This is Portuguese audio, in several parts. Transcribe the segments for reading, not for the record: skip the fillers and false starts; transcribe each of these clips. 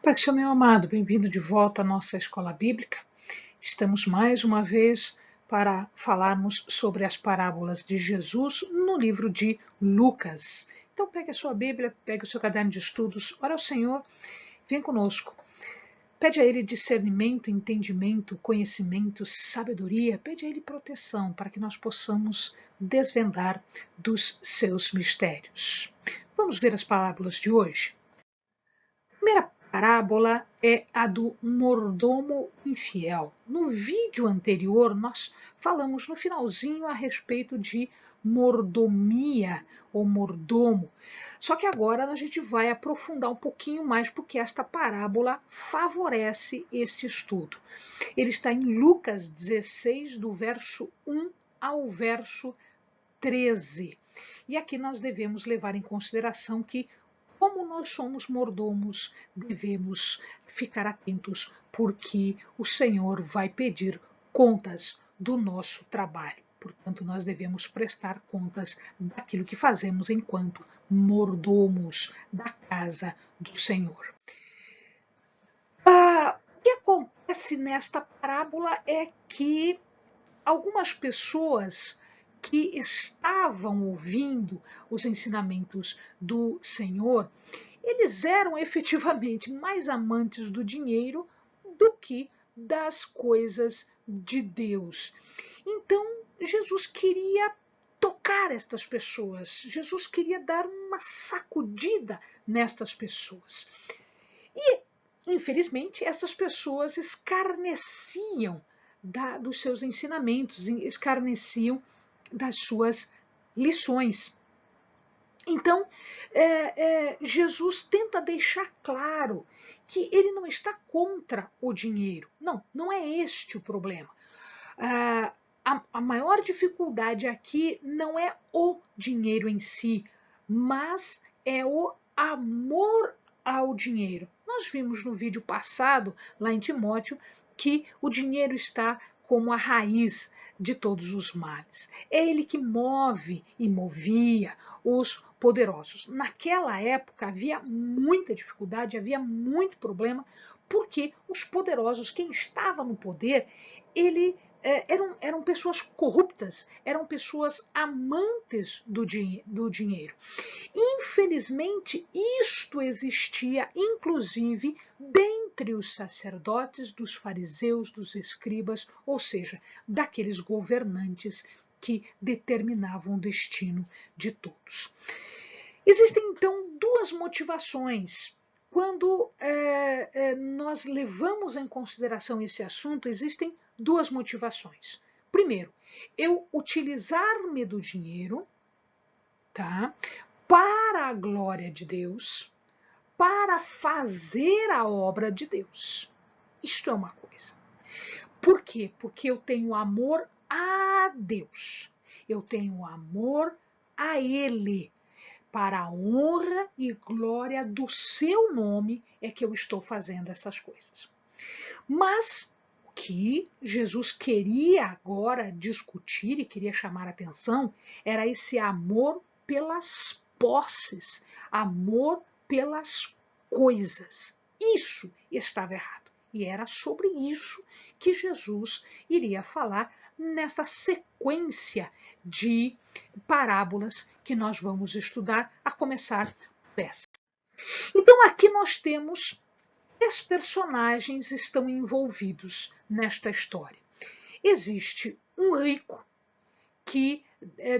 Pai, Senhor meu amado, bem-vindo de volta à nossa escola bíblica. Estamos mais uma vez para falarmos sobre as parábolas de Jesus no livro de Lucas. Então pegue a sua Bíblia, pegue o seu caderno de estudos, ora ao Senhor, vem conosco. Pede a Ele discernimento, entendimento, conhecimento, sabedoria, pede a Ele proteção para que nós possamos desvendar dos seus mistérios. Vamos ver as parábolas de hoje? A primeira parábola é a do mordomo infiel. No vídeo anterior, nós falamos no finalzinho a respeito de mordomia ou mordomo. Só que agora a gente vai aprofundar um pouquinho mais, porque esta parábola favorece este estudo. Ele está em Lucas 16, do verso 1 ao verso 13. E aqui nós devemos levar em consideração que, como nós somos mordomos, devemos ficar atentos, porque o Senhor vai pedir contas do nosso trabalho. Portanto, nós devemos prestar contas daquilo que fazemos enquanto mordomos da casa do Senhor. O que acontece nesta parábola é que algumas pessoas que estavam ouvindo os ensinamentos do Senhor, eles eram efetivamente mais amantes do dinheiro do que das coisas de Deus. Então, Jesus queria tocar estas pessoas, Jesus queria dar uma sacudida nestas pessoas. E, infelizmente, essas pessoas escarneciam dos seus ensinamentos, escarneciam das suas lições. Então, Jesus tenta deixar claro que ele não está contra o dinheiro. Não, não é este o problema. A maior dificuldade aqui não é o dinheiro em si, mas é o amor ao dinheiro. Nós vimos no vídeo passado, lá em Timóteo, que o dinheiro está como a raiz de todos os males. É ele que move e movia os poderosos. Naquela época havia muita dificuldade, havia muito problema, porque os poderosos, quem estava no poder, eram pessoas corruptas, eram pessoas amantes do dinheiro. Infelizmente, isto existia, inclusive, dentre os sacerdotes, dos fariseus, dos escribas, ou seja, daqueles governantes que determinavam o destino de todos. Existem, então, duas motivações. Quando nós levamos em consideração esse assunto, existem duas motivações. Primeiro, eu utilizar-me do dinheiro, tá, para a glória de Deus, para fazer a obra de Deus. Isto é uma coisa. Por quê? Porque eu tenho amor a Deus. Eu tenho amor a Ele. Para a honra e glória do seu nome é que eu estou fazendo essas coisas. Mas o que Jesus queria agora discutir e queria chamar a atenção era esse amor pelas posses, amor pelas coisas. Isso estava errado. E era sobre isso que Jesus iria falar nessa sequência de parábolas que nós vamos estudar, a começar por essa. Então aqui nós temos 3 personagens estão envolvidos nesta história. Existe um rico que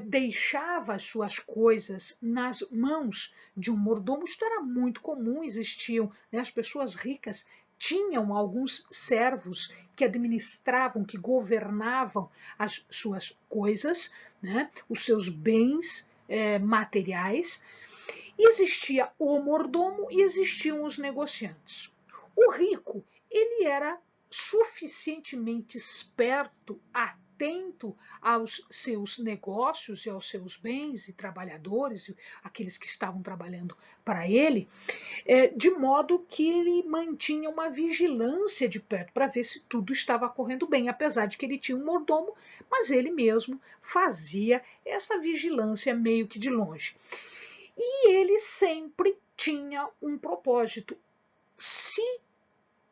deixava as suas coisas nas mãos de um mordomo. Isto era muito comum, existiam, né, as pessoas ricas tinham alguns servos que administravam, que governavam as suas coisas, né, os seus bens materiais. Existia o mordomo e existiam os negociantes. O rico, ele era suficientemente esperto, atento aos seus negócios e aos seus bens e trabalhadores, aqueles que estavam trabalhando para ele, de modo que ele mantinha uma vigilância de perto para ver se tudo estava correndo bem, apesar de que ele tinha um mordomo, mas ele mesmo fazia essa vigilância meio que de longe. E ele sempre tinha um propósito. se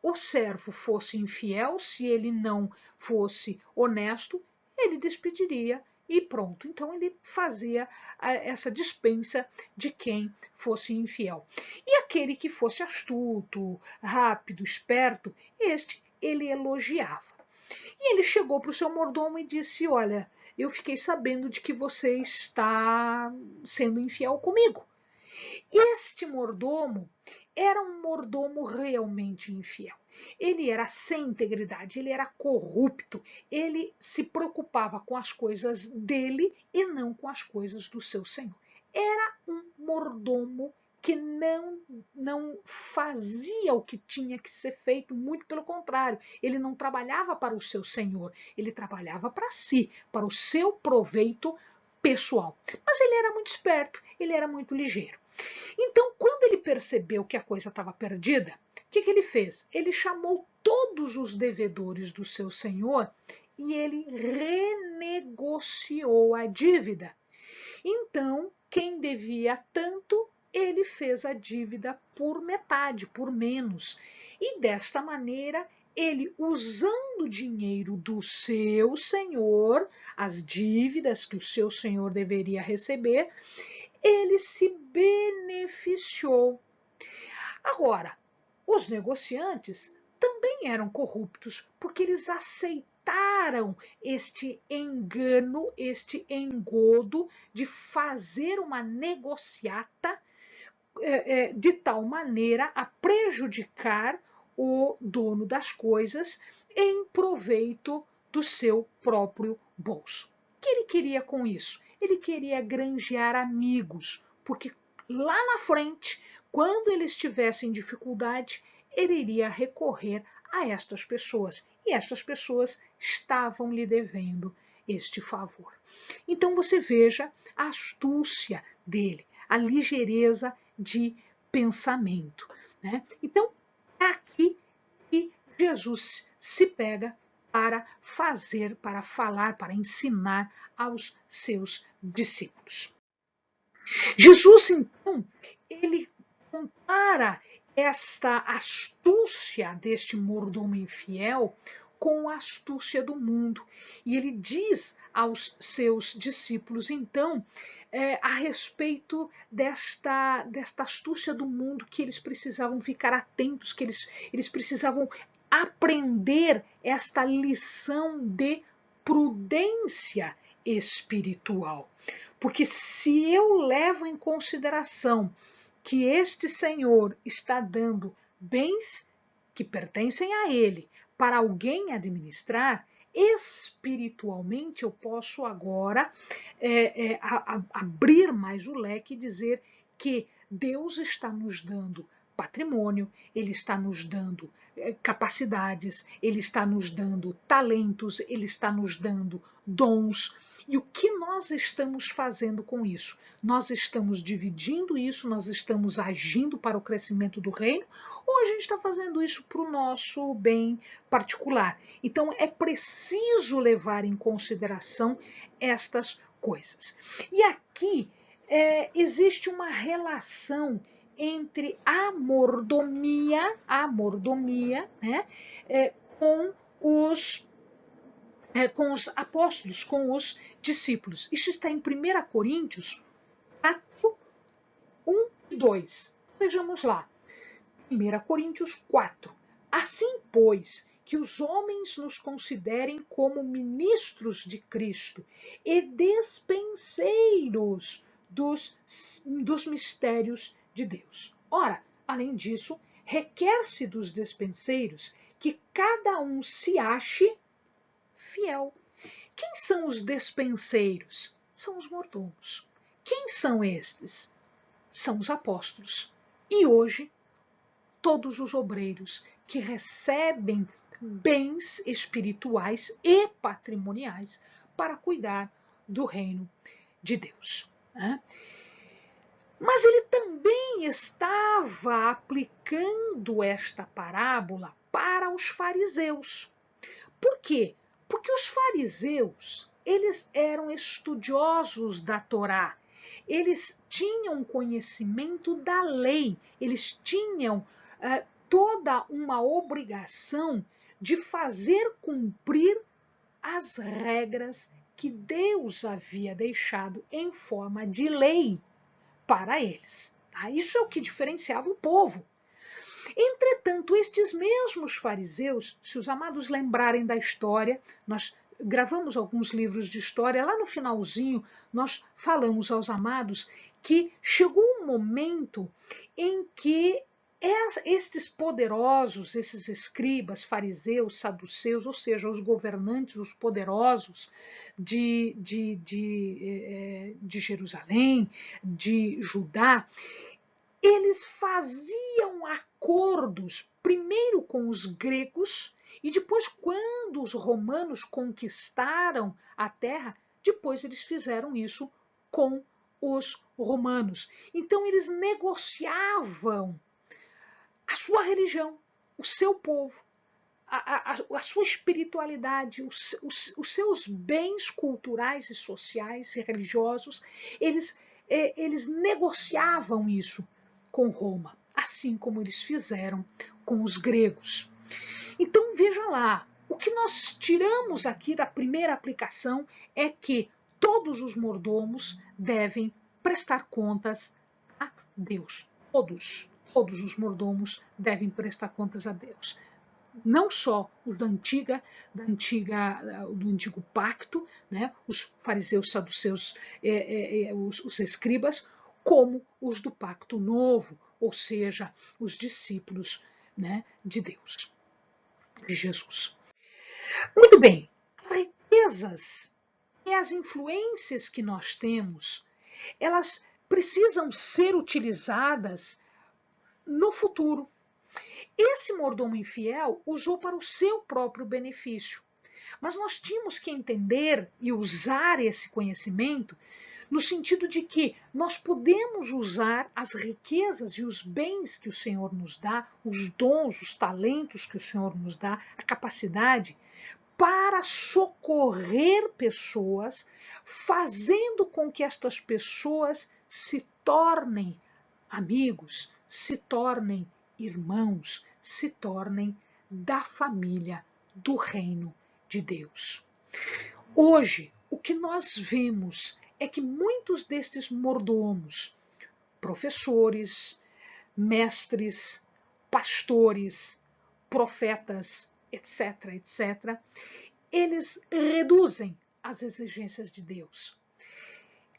o servo fosse infiel, se ele não fosse honesto, ele despediria e pronto. Então ele fazia essa dispensa de quem fosse infiel. E aquele que fosse astuto, rápido, esperto, este ele elogiava. E ele chegou para o seu mordomo e disse: olha, eu fiquei sabendo de que você está sendo infiel comigo. Este mordomo era um mordomo realmente infiel. Ele era sem integridade, ele era corrupto, ele se preocupava com as coisas dele e não com as coisas do seu senhor. Era um mordomo que não fazia o que tinha que ser feito, muito pelo contrário, ele não trabalhava para o seu senhor, ele trabalhava para si, para o seu proveito pessoal. Mas ele era muito esperto, ele era muito ligeiro. Então, quando ele percebeu que a coisa estava perdida, o que ele fez? Ele chamou todos os devedores do seu senhor e ele renegociou a dívida. Então, quem devia tanto, ele fez a dívida por metade, por menos. E desta maneira, ele, usando o dinheiro do seu senhor, as dívidas que o seu senhor deveria receber, ele se beneficiou. Agora, os negociantes também eram corruptos, porque eles aceitaram este engano, este engodo de fazer uma negociata de tal maneira a prejudicar o dono das coisas em proveito do seu próprio bolso. O que ele queria com isso? Ele queria granjear amigos, porque lá na frente, quando ele estivesse em dificuldade, ele iria recorrer a estas pessoas. E estas pessoas estavam lhe devendo este favor. Então você veja a astúcia dele, a ligeireza de pensamento. Né? Então, é aqui que Jesus se pega para fazer, para falar, para ensinar aos seus discípulos. Jesus, então, ele compara esta astúcia deste mordomo infiel com a astúcia do mundo. E ele diz aos seus discípulos, então, a respeito desta astúcia do mundo, que eles precisavam ficar atentos, que eles precisavam aprender esta lição de prudência espiritual. Porque se eu levo em consideração que este Senhor está dando bens que pertencem a Ele para alguém administrar, espiritualmente eu posso agora abrir mais o leque e dizer que Deus está nos dando patrimônio, Ele está nos dando capacidades, Ele está nos dando talentos, Ele está nos dando dons. E o que nós estamos fazendo com isso? Nós estamos dividindo isso, nós estamos agindo para o crescimento do reino, ou a gente está fazendo isso para o nosso bem particular? Então é preciso levar em consideração estas coisas. E aqui existe uma relação entre a mordomia né, com os apóstolos, com os discípulos. Isso está em 1 Coríntios 4, 1 e 2. Vejamos lá. 1 Coríntios 4. Assim, pois, que os homens nos considerem como ministros de Cristo e despenseiros dos mistérios de Deus. Ora, além disso, requer-se dos despenseiros que cada um se ache fiel. Quem são os despenseiros? São os mordomos. Quem são estes? São os apóstolos. E hoje, todos os obreiros que recebem bens espirituais e patrimoniais para cuidar do reino de Deus. Mas ele também estava aplicando esta parábola para os fariseus. Por quê? Porque os fariseus, eles eram estudiosos da Torá, eles tinham conhecimento da lei, eles tinham toda uma obrigação de fazer cumprir as regras que Deus havia deixado em forma de lei para eles. Tá? Isso é o que diferenciava o povo. Entretanto, estes mesmos fariseus, se os amados lembrarem da história, nós gravamos alguns livros de história, lá no finalzinho nós falamos aos amados que chegou um momento em que estes poderosos, esses escribas, fariseus, saduceus, ou seja, os governantes, os poderosos de Jerusalém, de Judá, eles faziam acordos primeiro com os gregos e depois, quando os romanos conquistaram a terra, depois eles fizeram isso com os romanos. Então eles negociavam a sua religião, o seu povo, a sua espiritualidade, os seus bens culturais e sociais e religiosos, eles negociavam isso com Roma, assim como eles fizeram com os gregos. Então veja lá, o que nós tiramos aqui da primeira aplicação é que todos os mordomos devem prestar contas a Deus. Todos os mordomos devem prestar contas a Deus. Não só os do antigo pacto, né, os fariseus, saduceus, os escribas, como os do pacto novo, ou seja, os discípulos, né, de Deus, de Jesus. Muito bem, as riquezas e as influências que nós temos, elas precisam ser utilizadas no futuro. Esse mordomo infiel usou para o seu próprio benefício. Mas nós tínhamos que entender e usar esse conhecimento no sentido de que nós podemos usar as riquezas e os bens que o Senhor nos dá, os dons, os talentos que o Senhor nos dá, a capacidade, para socorrer pessoas, fazendo com que estas pessoas se tornem amigos, se tornem irmãos, se tornem da família do reino de Deus. Hoje, o que nós vemos é que muitos destes mordomos, professores, mestres, pastores, profetas, etc., etc., eles reduzem as exigências de Deus.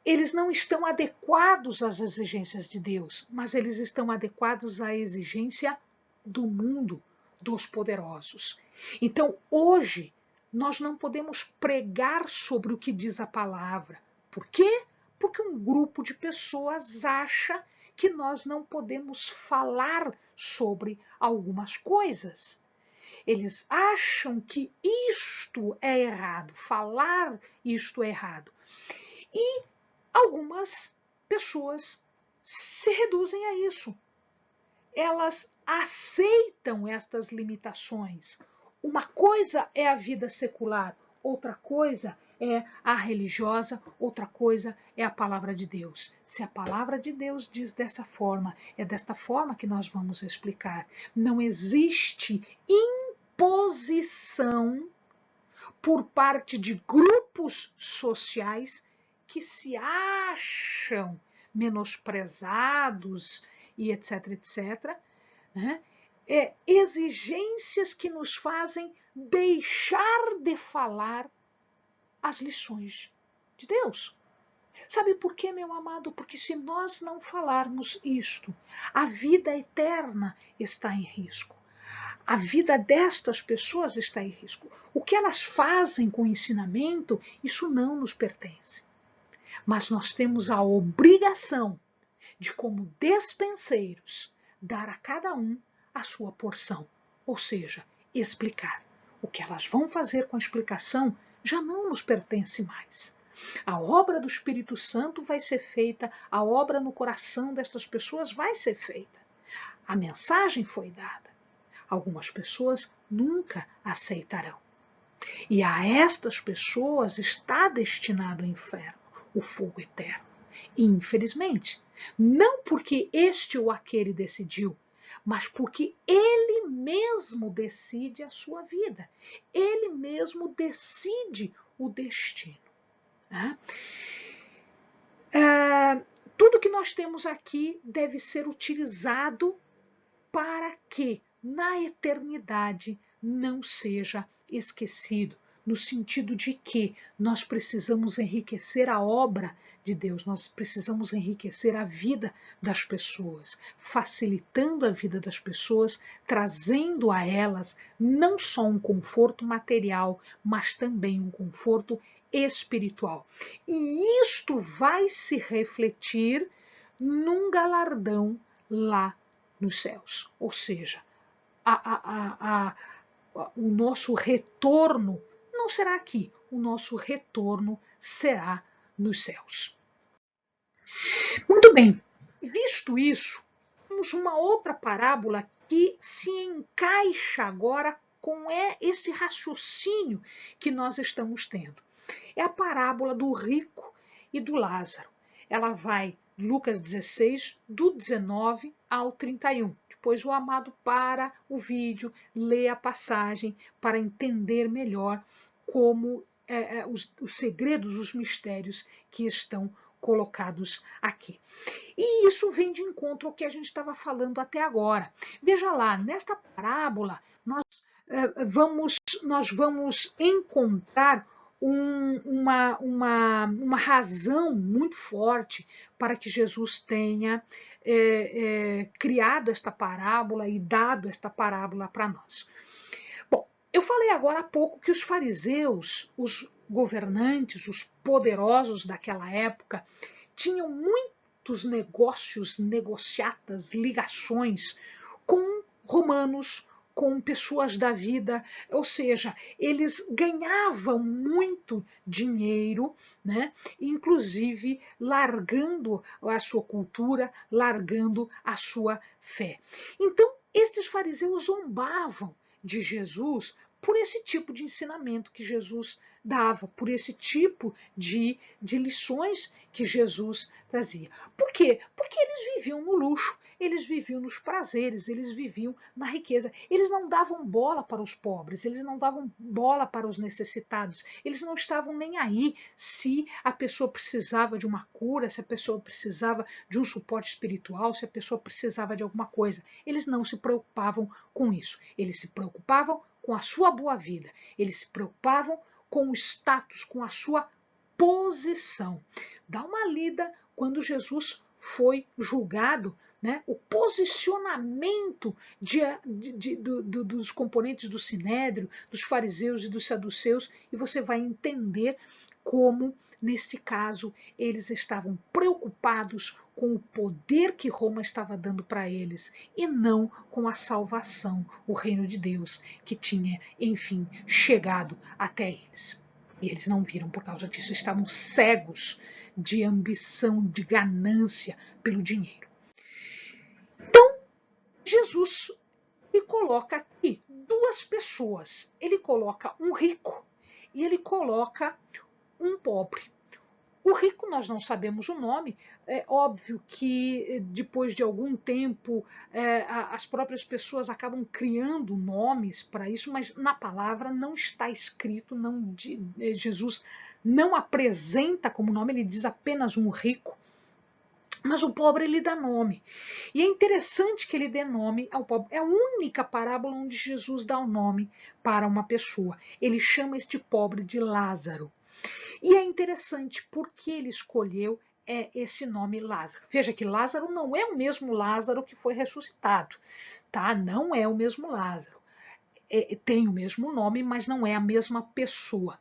Eles não estão adequados às exigências de Deus, mas eles estão adequados à exigência do mundo, dos poderosos. Então, hoje, nós não podemos pregar sobre o que diz a palavra. Por quê? Porque um grupo de pessoas acha que nós não podemos falar sobre algumas coisas. Eles acham que isto é errado, falar isto é errado. E algumas pessoas se reduzem a isso. Elas aceitam estas limitações. Uma coisa é a vida secular, outra coisa é a religiosa, outra coisa é a palavra de Deus. Se a palavra de Deus diz dessa forma, é desta forma que nós vamos explicar. Não existe imposição por parte de grupos sociais que se acham menosprezados e etc, etc, né? Exigências que nos fazem deixar de falar as lições de Deus. Sabe por quê, meu amado? Porque se nós não falarmos isto, a vida eterna está em risco. A vida destas pessoas está em risco. O que elas fazem com o ensinamento, isso não nos pertence. Mas nós temos a obrigação de, como despenseiros, dar a cada um a sua porção, ou seja, explicar. O que elas vão fazer com a explicação já não nos pertence mais. A obra do Espírito Santo vai ser feita, a obra no coração destas pessoas vai ser feita. A mensagem foi dada. Algumas pessoas nunca aceitarão. E a estas pessoas está destinado o inferno, o fogo eterno. Infelizmente, não porque este ou aquele decidiu, mas porque ele mesmo decide a sua vida. Ele mesmo decide o destino. Né? Tudo que nós temos aqui deve ser utilizado para que na eternidade não seja esquecido, no sentido de que nós precisamos enriquecer a obra de Deus, nós precisamos enriquecer a vida das pessoas, facilitando a vida das pessoas, trazendo a elas não só um conforto material, mas também um conforto espiritual. E isto vai se refletir num galardão lá nos céus. Ou seja, o nosso retorno não será aqui, o nosso retorno será nos céus. Muito bem, visto isso, temos uma outra parábola que se encaixa agora com esse raciocínio que nós estamos tendo. É a parábola do rico e do Lázaro. Ela vai Lucas 16, do 19 ao 31. Depois o amado para o vídeo, lê a passagem para entender melhor como os segredos, os mistérios que estão colocados aqui. E isso vem de encontro ao que a gente estava falando até agora. Veja lá, nesta parábola nós vamos encontrar uma razão muito forte para que Jesus tenha criado esta parábola e dado esta parábola para nós. Bom, eu falei agora há pouco que os fariseus, os governantes, os poderosos daquela época, tinham muitos negócios, negociatas, ligações com romanos, com pessoas da vida, ou seja, eles ganhavam muito dinheiro, né? Inclusive largando a sua cultura, largando a sua fé. Então, estes fariseus zombavam de Jesus por esse tipo de ensinamento que Jesus dava, por esse tipo de lições que Jesus trazia. Por quê? Porque eles viviam no luxo, eles viviam nos prazeres, eles viviam na riqueza. Eles não davam bola para os pobres, eles não davam bola para os necessitados, eles não estavam nem aí se a pessoa precisava de uma cura, se a pessoa precisava de um suporte espiritual, se a pessoa precisava de alguma coisa. Eles não se preocupavam com isso. Eles se preocupavam com a sua boa vida, eles se preocupavam com o status, com a sua posição. Dá uma lida quando Jesus foi julgado, né, o posicionamento dos componentes do Sinédrio, dos fariseus e dos saduceus, e você vai entender como, neste caso, eles estavam preocupados com o poder que Roma estava dando para eles e não com a salvação, o reino de Deus que tinha, enfim, chegado até eles. E eles não viram por causa disso, estavam cegos de ambição, de ganância pelo dinheiro. Então, Jesus ele coloca aqui duas pessoas. Ele coloca um rico e ele coloca um pobre. O rico nós não sabemos o nome, é óbvio que depois de algum tempo as próprias pessoas acabam criando nomes para isso, mas na palavra não está escrito, Jesus não apresenta como nome, ele diz apenas um rico, mas o pobre ele dá nome. E é interessante que ele dê nome ao pobre. É a única parábola onde Jesus dá o nome para uma pessoa. Ele chama este pobre de Lázaro. E é interessante porque ele escolheu esse nome Lázaro. Veja que Lázaro não é o mesmo Lázaro que foi ressuscitado, tá? Não é o mesmo Lázaro. Tem o mesmo nome, mas não é a mesma pessoa.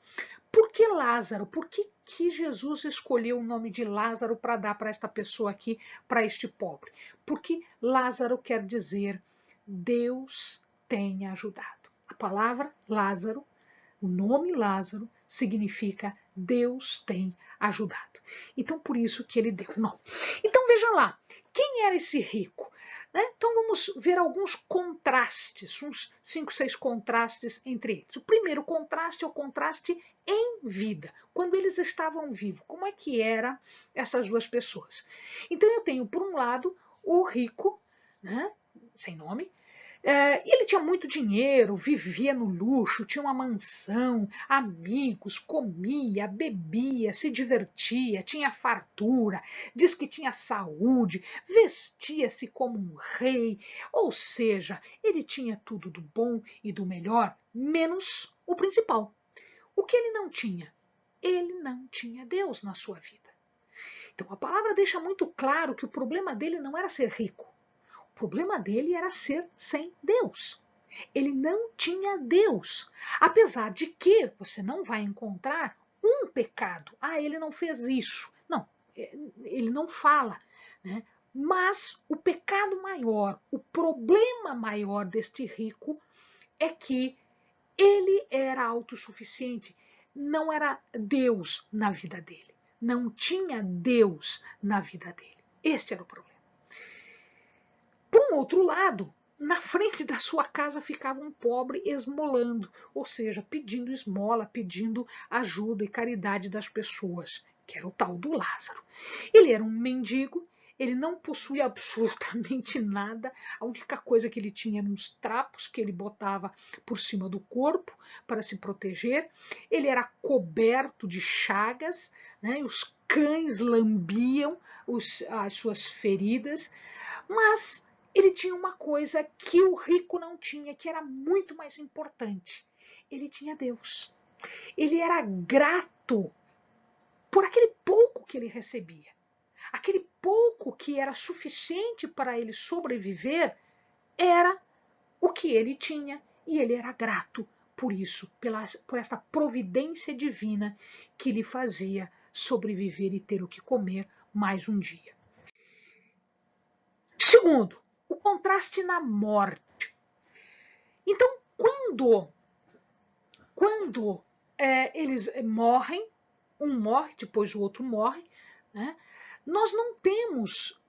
Por que Lázaro? Por que Jesus escolheu o nome de Lázaro para dar para esta pessoa aqui, para este pobre? Porque Lázaro quer dizer Deus tem ajudado. A palavra Lázaro, o nome Lázaro, significa Deus tem ajudado. Então, por isso que ele deu o nome. Então, veja lá, quem era esse rico? Então, vamos ver alguns contrastes, uns 5, 6 contrastes entre eles. O primeiro contraste é o contraste em vida, quando eles estavam vivos. Como é que eram essas duas pessoas? Então, eu tenho, por um lado, o rico, né, sem nome. E ele tinha muito dinheiro, vivia no luxo, tinha uma mansão, amigos, comia, bebia, se divertia, tinha fartura, diz que tinha saúde, vestia-se como um rei, ou seja, ele tinha tudo do bom e do melhor, menos o principal. O que ele não tinha? Ele não tinha Deus na sua vida. Então a palavra deixa muito claro que o problema dele não era ser rico. O problema dele era ser sem Deus. Ele não tinha Deus. Apesar de que você não vai encontrar um pecado. Ah, ele não fez isso. Não, ele não fala. Né? Mas o pecado maior, o problema maior deste rico é que ele era autossuficiente. Não era Deus na vida dele. Não tinha Deus na vida dele. Este era o problema. Por um outro lado, na frente da sua casa ficava um pobre esmolando, ou seja, pedindo esmola, pedindo ajuda e caridade das pessoas, que era o tal do Lázaro. Ele era um mendigo, ele não possuía absolutamente nada, a única coisa que ele tinha eram uns trapos que ele botava por cima do corpo para se proteger, ele era coberto de chagas, né, e os cães lambiam as suas feridas, mas ele tinha uma coisa que o rico não tinha, que era muito mais importante. Ele tinha Deus. Ele era grato por aquele pouco que ele recebia. Aquele pouco que era suficiente para ele sobreviver era o que ele tinha e ele era grato por isso, por esta providência divina que lhe fazia sobreviver e ter o que comer mais um dia. Segundo, o contraste na morte. Então, quando eles morrem, um morre, depois o outro morre, né, nós não temos,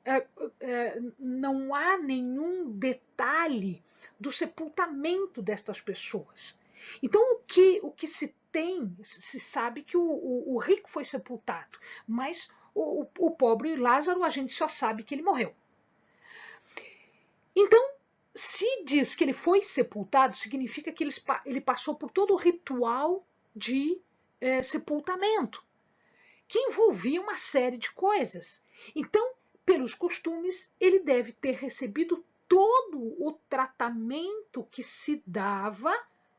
não há nenhum detalhe do sepultamento destas pessoas. Então, o que se tem, se sabe que o rico foi sepultado, mas o pobre Lázaro, a gente só sabe que ele morreu. Então, se diz que ele foi sepultado, significa que ele passou por todo o ritual de sepultamento, que envolvia uma série de coisas. Então, pelos costumes, ele deve ter recebido todo o tratamento que se dava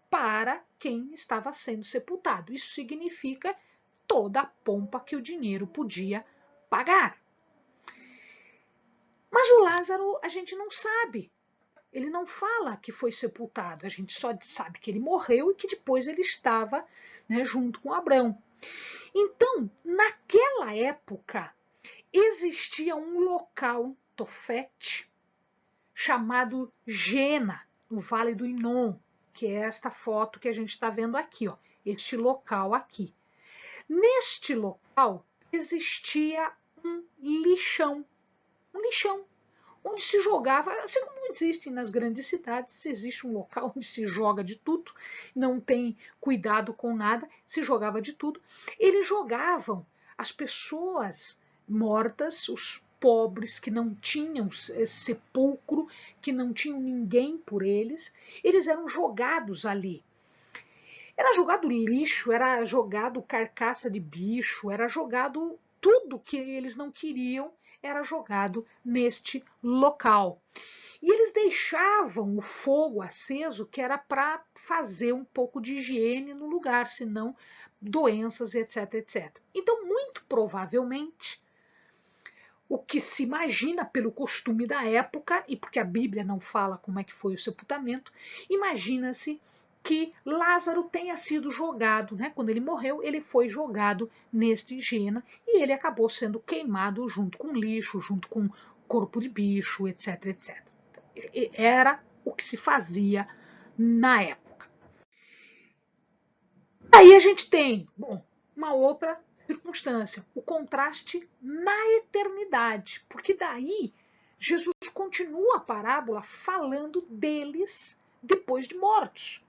para quem estava sendo sepultado. Isso significa toda a pompa que o dinheiro podia pagar. Mas o Lázaro a gente não sabe. Ele não fala que foi sepultado, a gente só sabe que ele morreu e que depois ele estava, né, junto com Abrão. Então, naquela época, existia um local, Tofete, chamado Gena, no Vale do Inom, que é esta foto que a gente está vendo aqui, ó, este local aqui. Neste local existia um lixão, onde se jogava, assim como existe nas grandes cidades, existe um local onde se joga de tudo, não tem cuidado com nada, se jogava de tudo. Eles jogavam as pessoas mortas, os pobres que não tinham sepulcro, que não tinham ninguém por eles, eles eram jogados ali. Era jogado lixo, era jogado carcaça de bicho, era jogado tudo que eles não queriam, era jogado neste local. E eles deixavam o fogo aceso, que era para fazer um pouco de higiene no lugar, senão doenças, etc, etc. Então, muito provavelmente, o que se imagina pelo costume da época, e porque a Bíblia não fala como é que foi o sepultamento, imagina-se que Lázaro tenha sido jogado, né? Quando ele morreu, ele foi jogado neste Gena e ele acabou sendo queimado junto com lixo, junto com corpo de bicho, etc, etc. Era o que se fazia na época. Aí a gente tem, bom, uma outra circunstância, o contraste na eternidade, porque daí Jesus continua a parábola falando deles depois de mortos.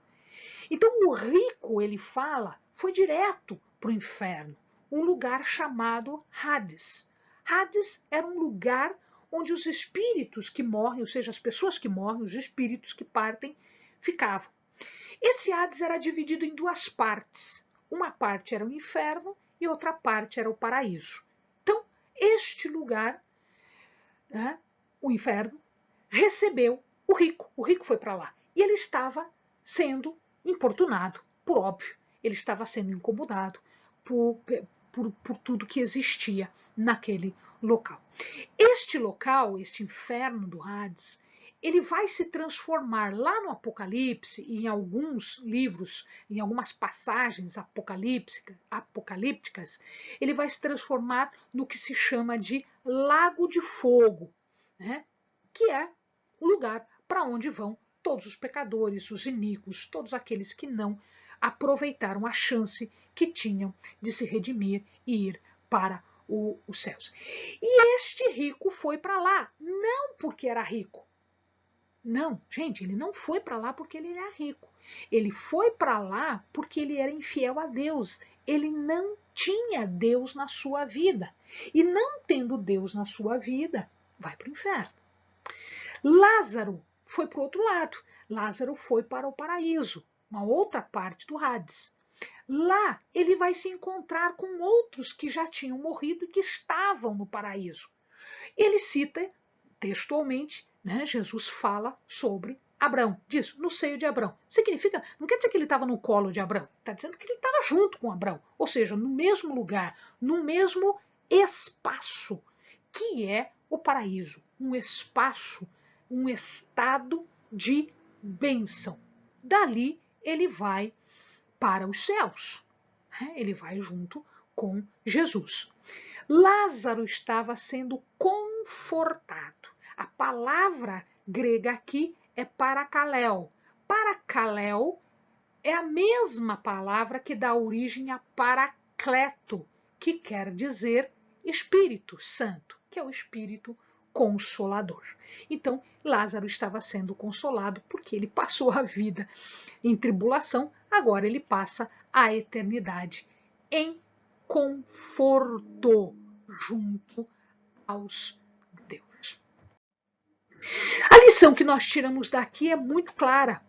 Então o rico, ele fala, foi direto para o inferno, um lugar chamado Hades. Hades era um lugar onde os espíritos que morrem, ou seja, as pessoas que morrem, os espíritos que partem, ficavam. Esse Hades era dividido em duas partes. Uma parte era o inferno e outra parte era o paraíso. Então, este lugar, né, o inferno, recebeu o rico. O rico foi para lá. E ele estava sendo importunado, por óbvio. Ele estava sendo incomodado por tudo que existia naquele local. Este local, este inferno do Hades, ele vai se transformar lá no Apocalipse, em alguns livros, em algumas passagens apocalípticas, ele vai se transformar no que se chama de Lago de Fogo, né? Que é o lugar para onde vão todos os pecadores, os iníquos, todos aqueles que não aproveitaram a chance que tinham de se redimir e ir para os céus. E este rico foi para lá, não porque era rico. Não, gente, ele não foi para lá porque ele era rico. Ele foi para lá porque ele era infiel a Deus. Ele não tinha Deus na sua vida. E não tendo Deus na sua vida, vai para o inferno. Lázaro foi para o outro lado. Lázaro foi para o paraíso, uma outra parte do Hades. Lá ele vai se encontrar com outros que já tinham morrido e que estavam no paraíso. Ele cita textualmente, né, Jesus fala sobre Abraão, diz no seio de Abraão. Significa, não quer dizer que ele estava no colo de Abraão, está dizendo que ele estava junto com Abraão, ou seja, no mesmo lugar, no mesmo espaço, que é o paraíso, um espaço, um estado de bênção. Dali ele vai para os céus, né? Ele vai junto com Jesus. Lázaro estava sendo confortado. A palavra grega aqui é paracaléu. Paracaléu é a mesma palavra que dá origem a paracleto, que quer dizer Espírito Santo, que é o Espírito Consolador. Então, Lázaro estava sendo consolado porque ele passou a vida em tribulação, agora ele passa a eternidade em conforto junto aos Deus. A lição que nós tiramos daqui é muito clara,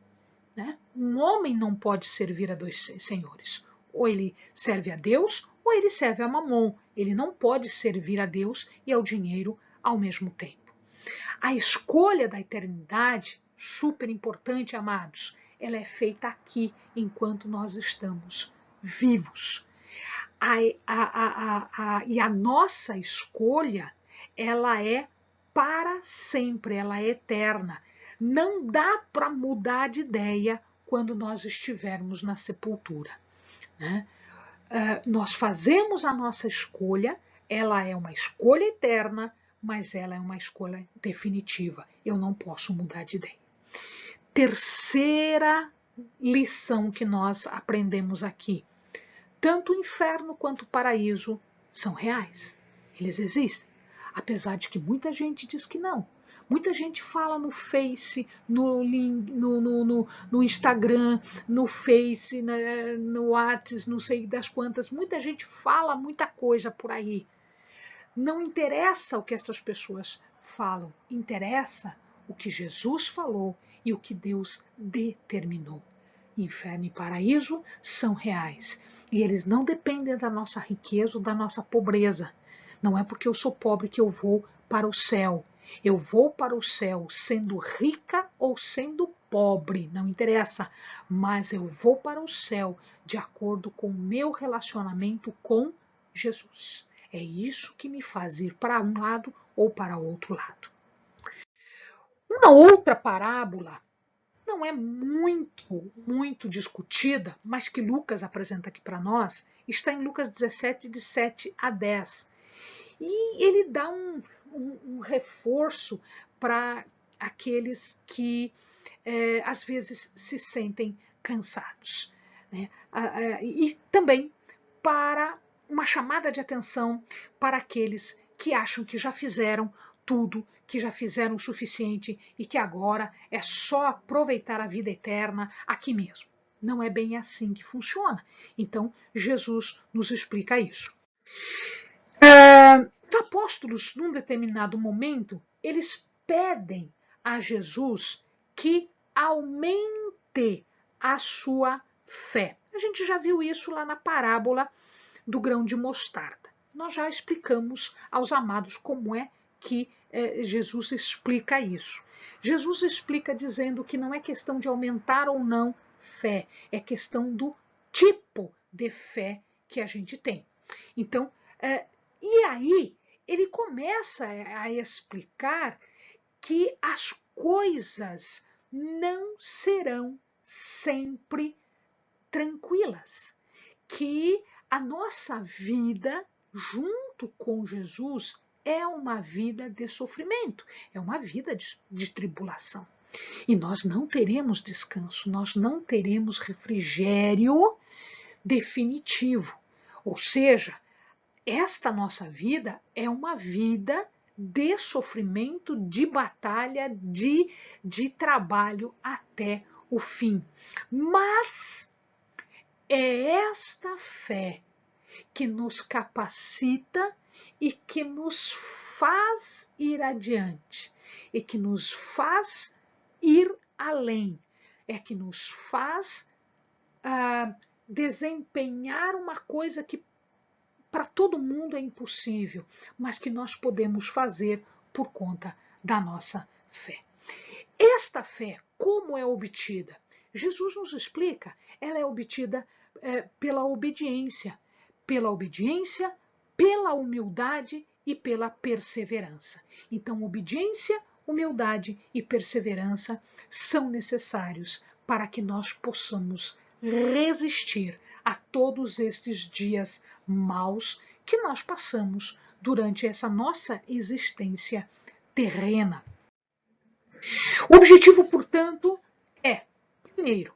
né? Um homem não pode servir a dois senhores. Ou ele serve a Deus ou ele serve a Mamon. Ele não pode servir a Deus e ao dinheiro ao mesmo tempo. A escolha da eternidade, super importante, amados, ela é feita aqui enquanto nós estamos vivos. E a nossa escolha, ela é para sempre, ela é eterna. Não dá para mudar de ideia quando nós estivermos na sepultura, né? Nós fazemos a nossa escolha, ela é uma escolha eterna, mas ela é uma escolha definitiva. Eu não posso mudar de ideia. Terceira lição que nós aprendemos aqui. Tanto o inferno quanto o paraíso são reais. Eles existem. Apesar de que muita gente diz que não. Muita gente fala no Face, no Instagram, no Face, no WhatsApp, não sei das quantas. Muita gente fala muita coisa por aí. Não interessa o que essas pessoas falam. Interessa o que Jesus falou e o que Deus determinou. Inferno e paraíso são reais. E eles não dependem da nossa riqueza ou da nossa pobreza. Não é porque eu sou pobre que eu vou para o céu. Eu vou para o céu sendo rica ou sendo pobre, não interessa. Mas eu vou para o céu de acordo com o meu relacionamento com Jesus. É isso que me faz ir para um lado ou para outro lado. Uma outra parábola não é muito discutida, mas que Lucas apresenta aqui para nós, está em Lucas 17, de 7 a 10. E ele dá um reforço para aqueles que às vezes se sentem cansados, né? E também para uma chamada de atenção para aqueles que acham que já fizeram tudo, que já fizeram o suficiente e que agora é só aproveitar a vida eterna aqui mesmo. Não é bem assim que funciona. Então, Jesus nos explica isso. Os apóstolos, num determinado momento, eles pedem a Jesus que aumente a sua fé. A gente já viu isso lá na parábola do grão de mostarda. Nós já explicamos aos amados como é que Jesus explica isso. Jesus explica dizendo que não é questão de aumentar ou não fé, é questão do tipo de fé que a gente tem. Então, e aí ele começa a explicar que as coisas não serão sempre tranquilas, que a nossa vida junto com Jesus é uma vida de sofrimento, é uma vida de tribulação. E nós não teremos descanso, nós não teremos refrigério definitivo. Ou seja, esta nossa vida é uma vida de sofrimento, de batalha, de trabalho até o fim. Mas é esta fé que nos capacita e que nos faz ir adiante, e que nos faz ir além, é que nos faz desempenhar uma coisa que para todo mundo é impossível, mas que nós podemos fazer por conta da nossa fé. Esta fé, como é obtida? Jesus nos explica, ela é obtida pela obediência, pela humildade e pela perseverança. Então, obediência, humildade e perseverança são necessários para que nós possamos resistir a todos estes dias maus que nós passamos durante essa nossa existência terrena. O objetivo, portanto, é, primeiro,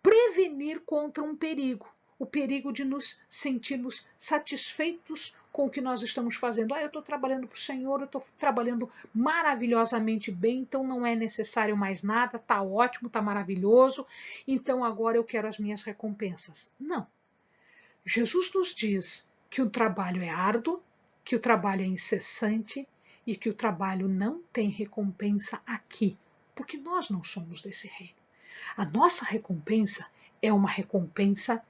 prevenir contra um perigo, o perigo de nos sentirmos satisfeitos com o que nós estamos fazendo. Eu estou trabalhando para o Senhor, eu estou trabalhando maravilhosamente bem, então não é necessário mais nada, está ótimo, está maravilhoso, então agora eu quero as minhas recompensas. Não. Jesus nos diz que o trabalho é árduo, que o trabalho é incessante e que o trabalho não tem recompensa aqui, porque nós não somos desse reino. A nossa recompensa é uma recompensa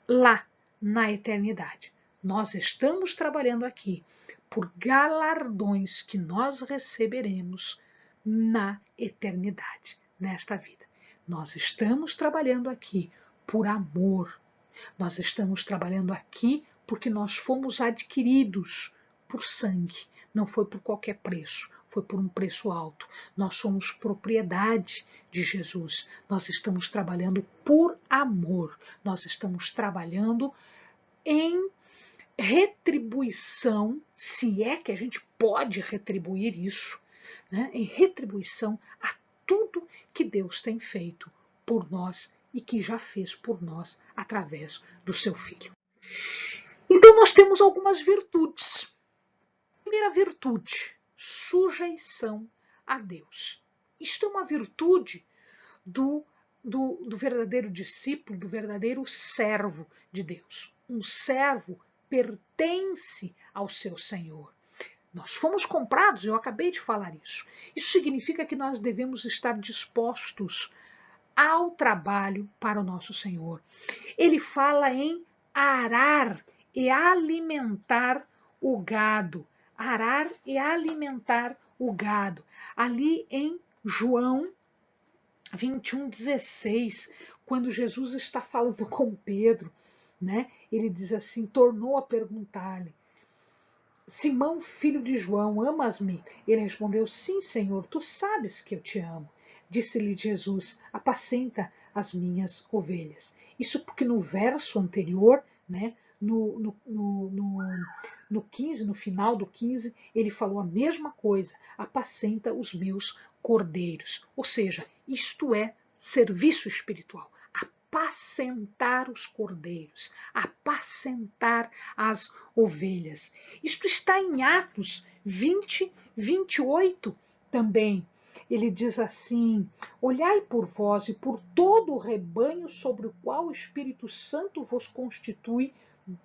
lá, na eternidade. Nós estamos trabalhando aqui por galardões que nós receberemos na eternidade, nesta vida. Nós estamos trabalhando aqui por amor. Nós estamos trabalhando aqui porque nós fomos adquiridos por sangue. Não foi por qualquer preço, foi por um preço alto. Nós somos propriedade de Jesus. Nós estamos trabalhando por amor. Nós estamos trabalhando em retribuição, se é que a gente pode retribuir isso, né? Em retribuição a tudo que Deus tem feito por nós e que já fez por nós através do seu Filho. Então nós temos algumas virtudes. Primeira virtude, sujeição a Deus. Isto é uma virtude do verdadeiro discípulo, do verdadeiro servo de Deus. Um servo pertence ao seu Senhor. Nós fomos comprados, eu acabei de falar isso. Isso significa que nós devemos estar dispostos ao trabalho para o nosso Senhor. Ele fala em arar e alimentar o gado. Arar e alimentar o gado. Ali em João 21:16, quando Jesus está falando com Pedro, né? Ele diz assim, tornou a perguntar-lhe, Simão, filho de João, amas-me? Ele respondeu, sim, Senhor, tu sabes que eu te amo. Disse-lhe Jesus, apacenta as minhas ovelhas. Isso porque no verso anterior, né, no 15, no final do 15, ele falou a mesma coisa, apacenta os meus cordeiros. Ou seja, isto é serviço espiritual. Apacentar os cordeiros, apacentar as ovelhas. Isto está em Atos 20, 28 também. Ele diz assim, olhai por vós e por todo o rebanho sobre o qual o Espírito Santo vos constitui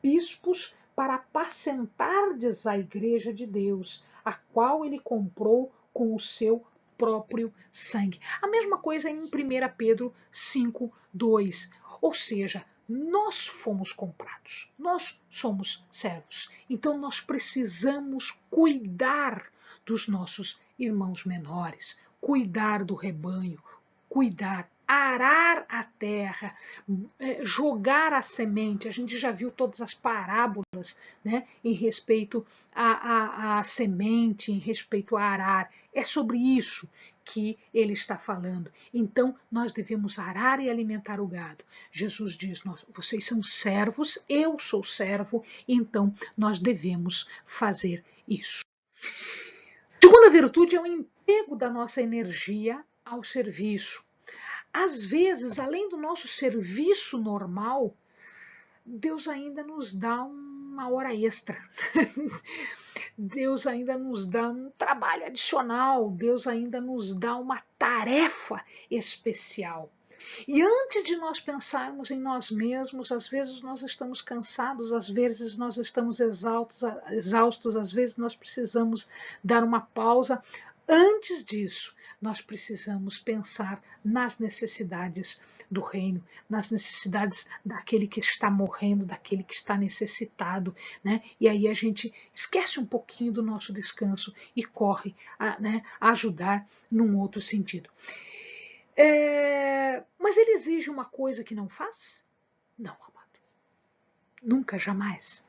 bispos para apacentardes a igreja de Deus, a qual ele comprou com o seu próprio sangue. A mesma coisa em 1 Pedro 5:2. Ou seja, nós fomos comprados, nós somos servos. Então nós precisamos cuidar dos nossos irmãos menores, cuidar do rebanho, cuidar, arar a terra, jogar a semente. A gente já viu todas as parábolas, né, em respeito à semente, em respeito a arar. É sobre isso que ele está falando. Então, nós devemos arar e alimentar o gado. Jesus diz, vocês são servos, eu sou servo, então nós devemos fazer isso. A segunda virtude é o emprego da nossa energia ao serviço. Às vezes, além do nosso serviço normal, Deus ainda nos dá uma hora extra. Deus ainda nos dá um trabalho adicional. Deus ainda nos dá uma tarefa especial. E antes de nós pensarmos em nós mesmos, às vezes nós estamos cansados, às vezes nós estamos exaustos, às vezes nós precisamos dar uma pausa. Antes disso, nós precisamos pensar nas necessidades do reino, nas necessidades daquele que está morrendo, daquele que está necessitado, né? E aí a gente esquece um pouquinho do nosso descanso e corre a ajudar num outro sentido. Mas ele exige uma coisa que não faz? Não, amado. Nunca, jamais.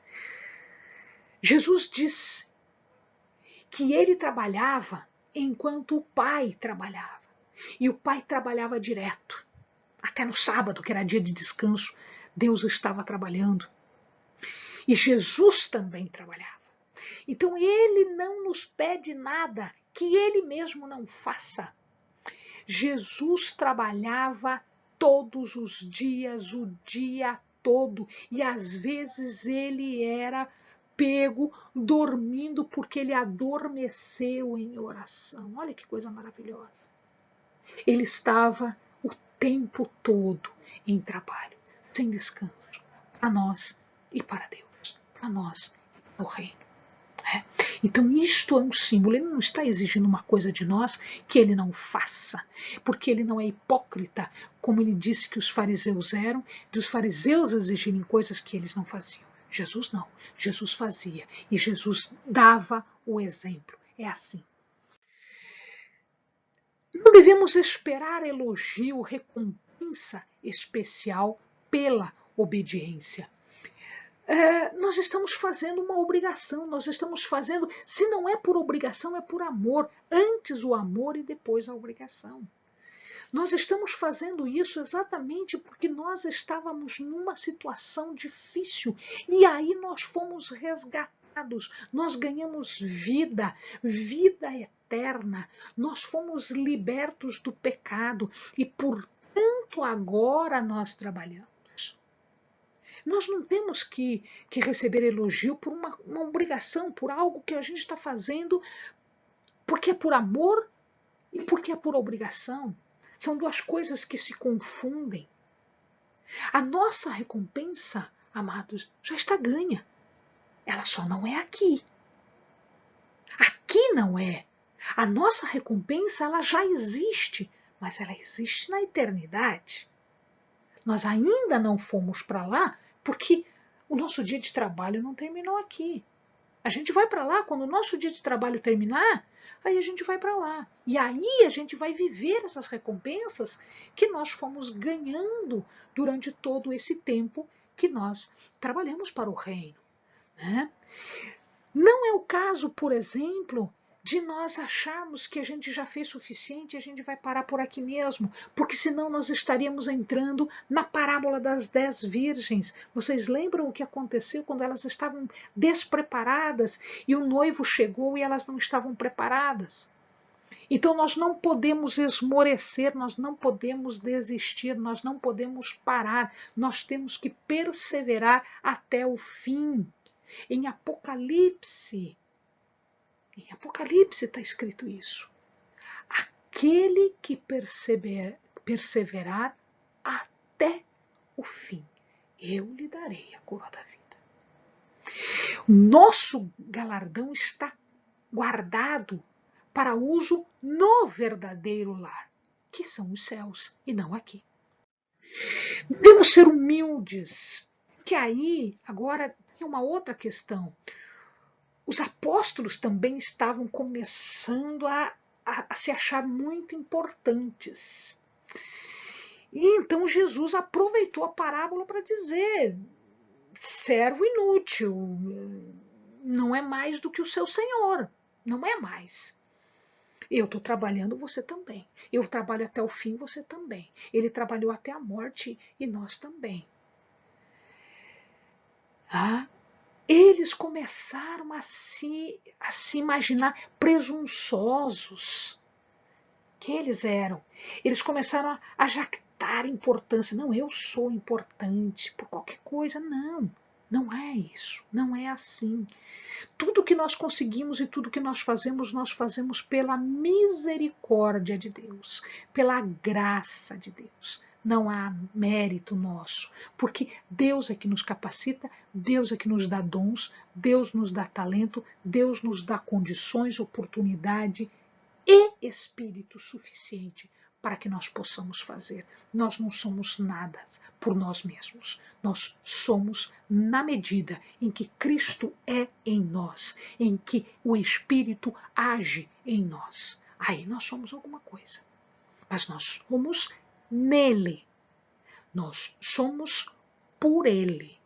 Jesus diz que ele trabalhava enquanto o Pai trabalhava. E o Pai trabalhava direto. Até no sábado, que era dia de descanso, Deus estava trabalhando. E Jesus também trabalhava. Então ele não nos pede nada que ele mesmo não faça. Jesus trabalhava todos os dias, o dia todo, e às vezes ele era pego dormindo porque ele adormeceu em oração. Olha que coisa maravilhosa. Ele estava o tempo todo em trabalho, sem descanso, para nós e para Deus, para nós e para o reino. Então isto é um símbolo, ele não está exigindo uma coisa de nós que ele não faça, porque ele não é hipócrita, como ele disse que os fariseus eram, dos fariseus exigirem coisas que eles não faziam. Jesus não, Jesus fazia e Jesus dava o exemplo, é assim. Não devemos esperar elogio, recompensa especial pela obediência. Nós estamos fazendo uma obrigação, nós estamos fazendo, se não é por obrigação, é por amor. Antes o amor e depois a obrigação. Nós estamos fazendo isso exatamente porque nós estávamos numa situação difícil e aí nós fomos resgatados, nós ganhamos vida, vida eterna, nós fomos libertos do pecado e, portanto, agora nós trabalhamos. Nós não temos que receber elogio por uma obrigação, por algo que a gente está fazendo porque é por amor e porque é por obrigação. São duas coisas que se confundem. A nossa recompensa, amados, já está ganha. Ela só não é aqui. Aqui não é. A nossa recompensa, ela já existe, mas ela existe na eternidade. Nós ainda não fomos para lá porque o nosso dia de trabalho não terminou aqui. A gente vai para lá quando o nosso dia de trabalho terminar, aí a gente vai para lá. E aí a gente vai viver essas recompensas que nós fomos ganhando durante todo esse tempo que nós trabalhamos para o reino. Né? Não é o caso, por exemplo, de nós acharmos que a gente já fez suficiente e a gente vai parar por aqui mesmo, porque senão nós estaríamos entrando na parábola das 10 virgens. Vocês lembram o que aconteceu quando elas estavam despreparadas e o noivo chegou e elas não estavam preparadas? Então nós não podemos esmorecer, nós não podemos desistir, nós não podemos parar, nós temos que perseverar até o fim. Em Apocalipse está escrito isso. Aquele que perseverar até o fim, eu lhe darei a coroa da vida. Nosso galardão está guardado para uso no verdadeiro lar, que são os céus e não aqui. Devemos ser humildes, que aí agora tem uma outra questão. Os apóstolos também estavam começando a se achar muito importantes. E então Jesus aproveitou a parábola para dizer: servo inútil, não é mais do que o seu senhor, não é mais. Eu estou trabalhando, você também. Eu trabalho até o fim, você também. Ele trabalhou até a morte e nós também. Ah, eles começaram a se imaginar presunçosos que eles eram. Eles começaram a jactar importância. Não, eu sou importante por qualquer coisa. Não, não é isso. Não é assim. Tudo que nós conseguimos e tudo que nós fazemos pela misericórdia de Deus, pela graça de Deus. Não há mérito nosso, porque Deus é que nos capacita, Deus é que nos dá dons, Deus nos dá talento, Deus nos dá condições, oportunidade e espírito suficiente para que nós possamos fazer. Nós não somos nada por nós mesmos. Nós somos na medida em que Cristo é em nós, em que o Espírito age em nós. Aí nós somos alguma coisa. Mas nós somos nele. Nós somos por ele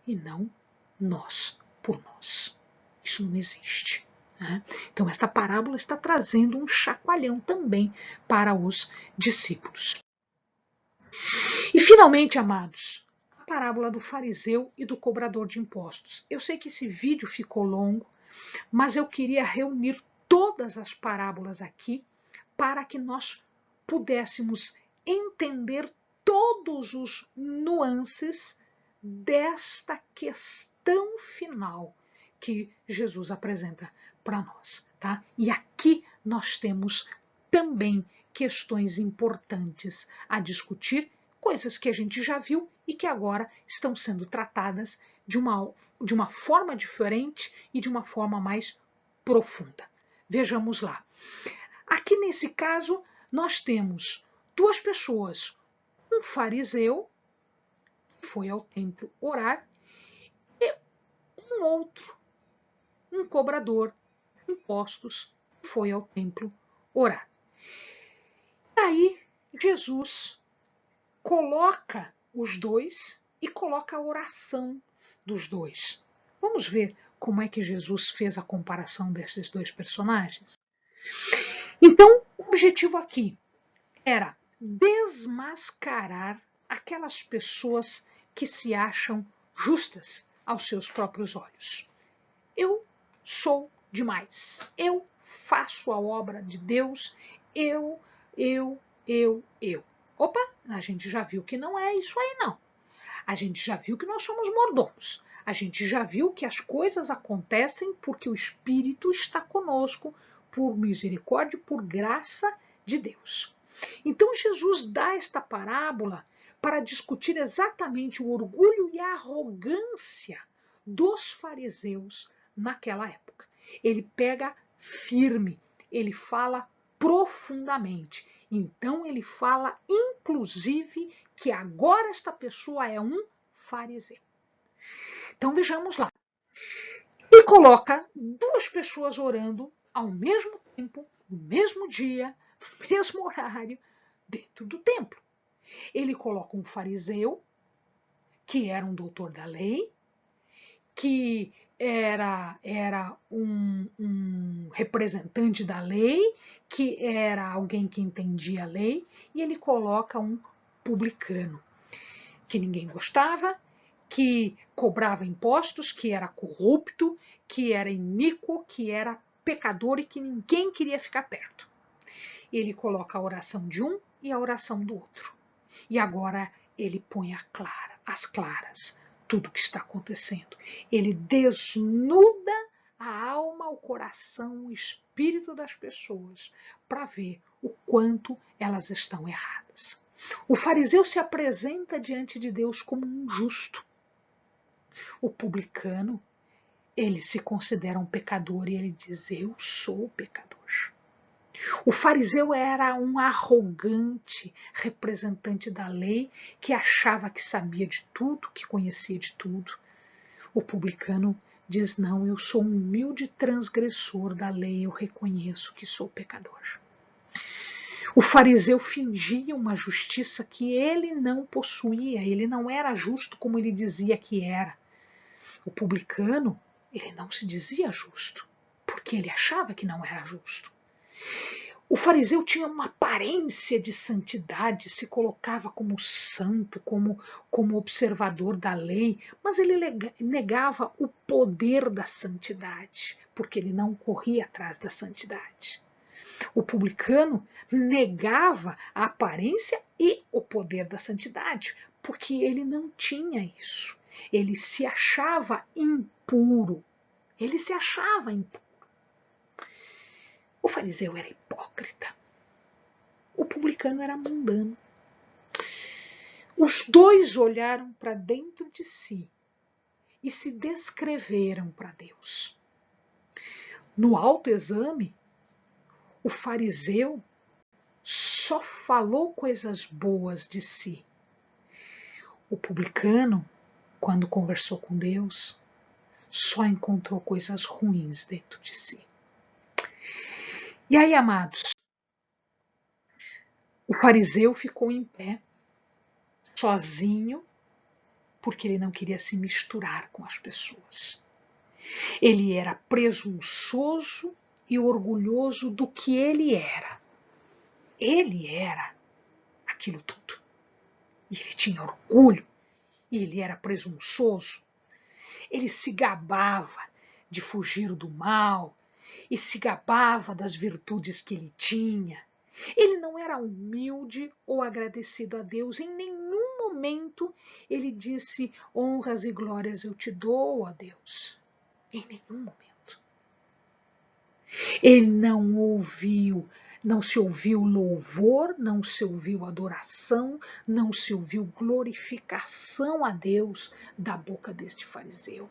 e não nós por nós. Isso não existe. Então, esta parábola está trazendo um chacoalhão também para os discípulos. E, finalmente, amados, a parábola do fariseu e do cobrador de impostos. Eu sei que esse vídeo ficou longo, mas eu queria reunir todas as parábolas aqui para que nós pudéssemos entender todos os nuances desta questão final que Jesus apresenta para nós, tá? E aqui nós temos também questões importantes a discutir, coisas que a gente já viu e que agora estão sendo tratadas de uma forma diferente e de uma forma mais profunda. Vejamos lá. Aqui nesse caso, nós temos duas pessoas, um fariseu, que foi ao templo orar, e um outro, um cobrador de impostos, que foi ao templo orar. E aí, Jesus coloca os dois e coloca a oração dos dois. Vamos ver como é que Jesus fez a comparação desses dois personagens? Então, o objetivo aqui era desmascarar aquelas pessoas que se acham justas aos seus próprios olhos. Eu sou demais. Eu faço a obra de Deus. Eu. Opa, a gente já viu que não é isso aí, não. A gente já viu que nós somos mordomos. A gente já viu que as coisas acontecem porque o Espírito está conosco, por misericórdia, por graça de Deus. Então Jesus dá esta parábola para discutir exatamente o orgulho e a arrogância dos fariseus naquela época. Ele pega firme, ele fala profundamente. Então ele fala, inclusive, que agora esta pessoa é um fariseu. Então vejamos lá. E coloca duas pessoas orando ao mesmo tempo, no mesmo dia, no mesmo horário, dentro do templo. Ele coloca um fariseu, que era um doutor da lei, que era um representante da lei, que era alguém que entendia a lei, e ele coloca um publicano, que ninguém gostava, que cobrava impostos, que era corrupto, que era iníquo, que era pecador e que ninguém queria ficar perto. Ele coloca a oração de um e a oração do outro. E agora ele põe às claras tudo o que está acontecendo. Ele desnuda a alma, o coração, o espírito das pessoas para ver o quanto elas estão erradas. O fariseu se apresenta diante de Deus como um justo. O publicano ele se considera um pecador e ele diz: eu sou pecador. O fariseu era um arrogante representante da lei que achava que sabia de tudo, que conhecia de tudo. O publicano diz: não, eu sou um humilde transgressor da lei, eu reconheço que sou pecador. O fariseu fingia uma justiça que ele não possuía, ele não era justo como ele dizia que era. O publicano, ele não se dizia justo, porque ele achava que não era justo. O fariseu tinha uma aparência de santidade, se colocava como santo, como observador da lei, mas ele negava o poder da santidade, porque ele não corria atrás da santidade. O publicano negava a aparência e o poder da santidade, porque ele não tinha isso. Ele se achava impuro. Ele se achava impuro. O fariseu era hipócrita. O publicano era mundano. Os dois olharam para dentro de si e se descreveram para Deus. No autoexame, o fariseu só falou coisas boas de si. O publicano, quando conversou com Deus, só encontrou coisas ruins dentro de si. E aí, amados, o fariseu ficou em pé, sozinho, porque ele não queria se misturar com as pessoas. Ele era presunçoso e orgulhoso do que ele era. Ele era aquilo tudo. E ele tinha orgulho, e ele era presunçoso. Ele se gabava de fugir do mal, e se gabava das virtudes que ele tinha. Ele não era humilde ou agradecido a Deus. Em nenhum momento ele disse: honras e glórias eu te dou, ó Deus. Em nenhum momento. Ele não se ouviu louvor, não se ouviu adoração, não se ouviu glorificação a Deus da boca deste fariseu.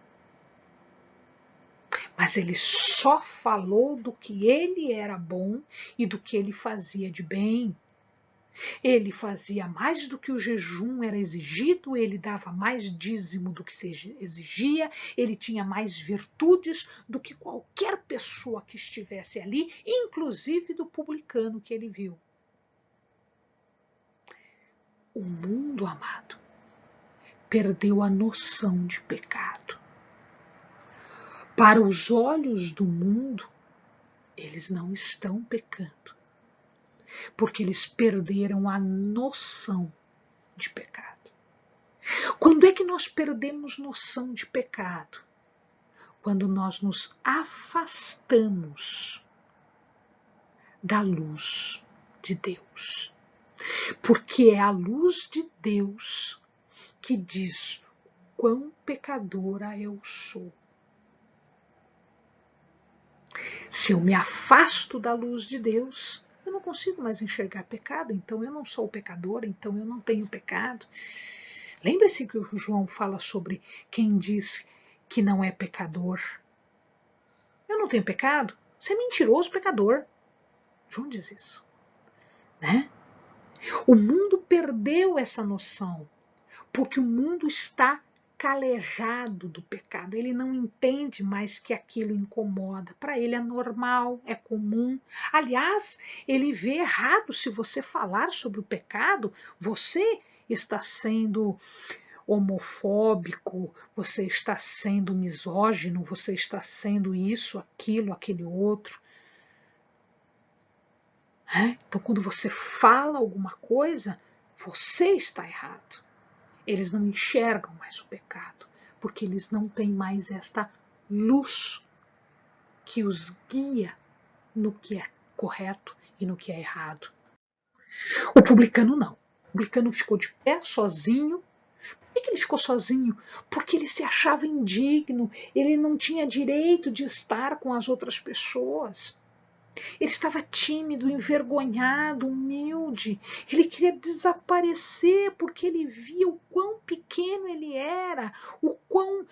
Mas ele só falou do que ele era bom e do que ele fazia de bem. Ele fazia mais do que o jejum era exigido, ele dava mais dízimo do que se exigia, ele tinha mais virtudes do que qualquer pessoa que estivesse ali, inclusive do publicano que ele viu. O mundo, amado, perdeu a noção de pecado. Para os olhos do mundo, eles não estão pecando, porque eles perderam a noção de pecado. Quando é que nós perdemos noção de pecado? Quando nós nos afastamos da luz de Deus. Porque é a luz de Deus que diz quão pecadora eu sou. Se eu me afasto da luz de Deus, eu não consigo mais enxergar pecado, então eu não sou pecador, então eu não tenho pecado. Lembre-se que o João fala sobre quem diz que não é pecador. Eu não tenho pecado? Você é mentiroso, pecador. João diz isso. Né? O mundo perdeu essa noção, porque o mundo está calejado do pecado. Ele não entende mais que aquilo incomoda. Para ele é normal, é comum. Aliás, ele vê errado se você falar sobre o pecado, você está sendo homofóbico, você está sendo misógino, você está sendo isso, aquilo, aquele outro. Então, quando você fala alguma coisa, você está errado. Eles não enxergam mais o pecado, porque eles não têm mais esta luz que os guia no que é correto e no que é errado. O publicano não. O publicano ficou de pé, sozinho. Por que ele ficou sozinho? Porque ele se achava indigno, ele não tinha direito de estar com as outras pessoas. Ele estava tímido, envergonhado, humilde. Ele queria desaparecer porque ele via o quão pequeno ele era, o quão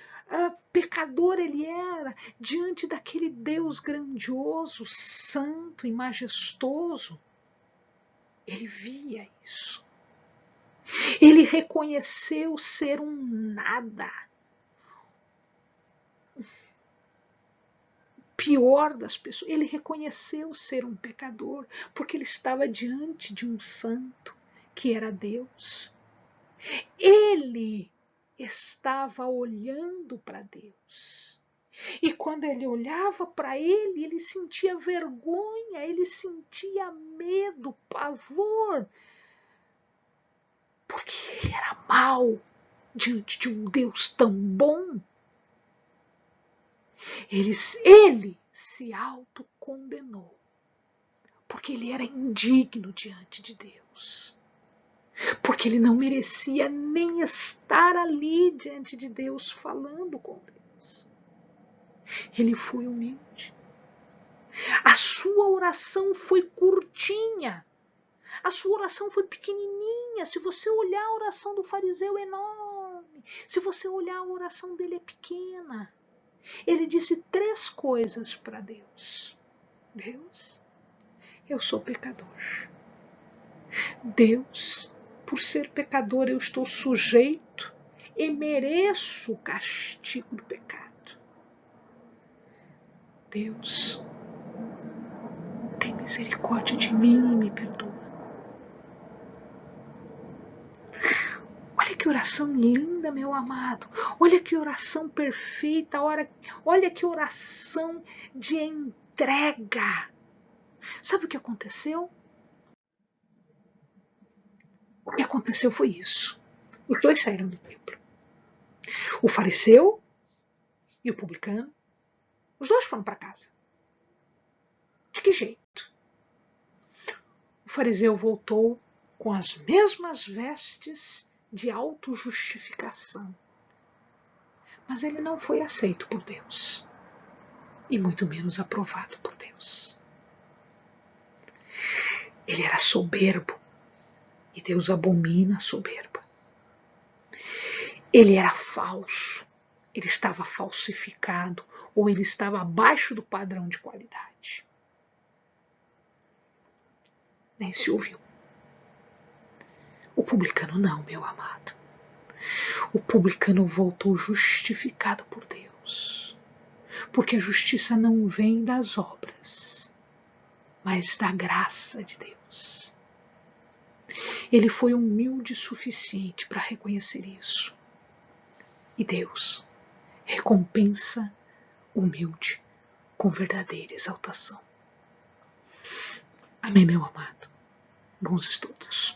pecador ele era diante daquele Deus grandioso, santo e majestoso. Ele via isso. Ele reconheceu ser um nada. Pior das pessoas, ele reconheceu ser um pecador, porque ele estava diante de um santo, que era Deus. Ele estava olhando para Deus. E quando ele olhava para ele, ele sentia vergonha, ele sentia medo, pavor, porque ele era mau diante de um Deus tão bom. Ele se autocondenou, porque ele era indigno diante de Deus, porque ele não merecia nem estar ali diante de Deus falando com Deus. Ele foi humilde. A sua oração foi curtinha, a sua oração foi pequenininha. Se você olhar a oração do fariseu, é enorme. Se você olhar a oração dele, é pequena. Ele disse 3 coisas para Deus. Deus, eu sou pecador. Deus, por ser pecador, eu estou sujeito e mereço o castigo do pecado. Deus, tem misericórdia de mim e me perdoa. Olha que oração linda, meu amado. Olha que oração perfeita. Olha que oração de entrega. Sabe o que aconteceu? O que aconteceu foi isso. Os 2 saíram do templo. O fariseu e o publicano. Os 2 foram para casa. De que jeito? O fariseu voltou com as mesmas vestes de autojustificação. Mas ele não foi aceito por Deus. E muito menos aprovado por Deus. Ele era soberbo. E Deus abomina a soberba. Ele era falso. Ele estava falsificado. Ou ele estava abaixo do padrão de qualidade. Nem se ouviu. O publicano não, meu amado. O publicano voltou justificado por Deus. Porque a justiça não vem das obras, mas da graça de Deus. Ele foi humilde o suficiente para reconhecer isso. E Deus recompensa humilde com verdadeira exaltação. Amém, meu amado. Bons estudos.